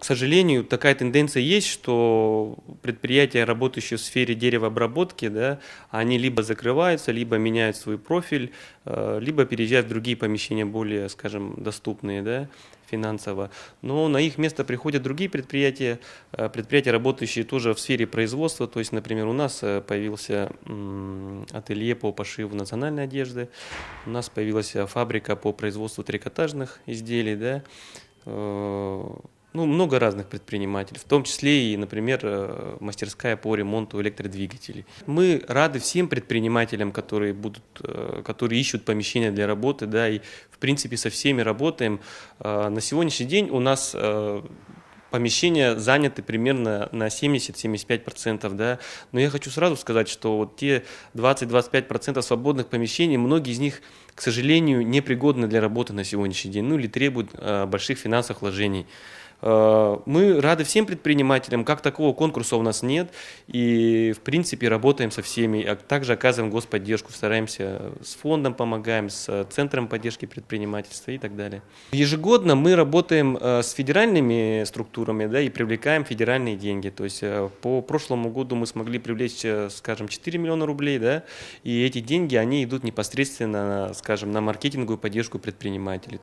К сожалению, такая тенденция есть, что предприятия, работающие в сфере деревообработки, да, они либо закрываются, либо меняют свой профиль, либо переезжают в другие помещения, более, скажем, доступные, да, финансово. Но на их место приходят другие предприятия, предприятия, работающие тоже в сфере производства. То есть, например, у нас появился ателье по пошиву национальной одежды, у нас появилась фабрика по производству трикотажных изделий, да. Ну, много разных предпринимателей, в том числе и, например, мастерская по ремонту электродвигателей. Мы рады всем предпринимателям, которые ищут помещения для работы, да, и в принципе со всеми работаем. На сегодняшний день у нас помещения заняты примерно на 70-75%, да. Но я хочу сразу сказать, что вот те 20-25% свободных помещений, многие из них, к сожалению, непригодны для работы на сегодняшний день, ну или требуют больших финансовых вложений. Мы рады всем предпринимателям, как такого конкурса у нас нет, и в принципе работаем со всеми, а также оказываем господдержку, стараемся с фондом помогаем, с центром поддержки предпринимательства и так далее. Ежегодно мы работаем с федеральными структурами, да, и привлекаем федеральные деньги, то есть по прошлому году мы смогли привлечь, скажем, 4 миллиона рублей, да, и эти деньги, они идут непосредственно, скажем, на маркетинговую поддержку предпринимателей.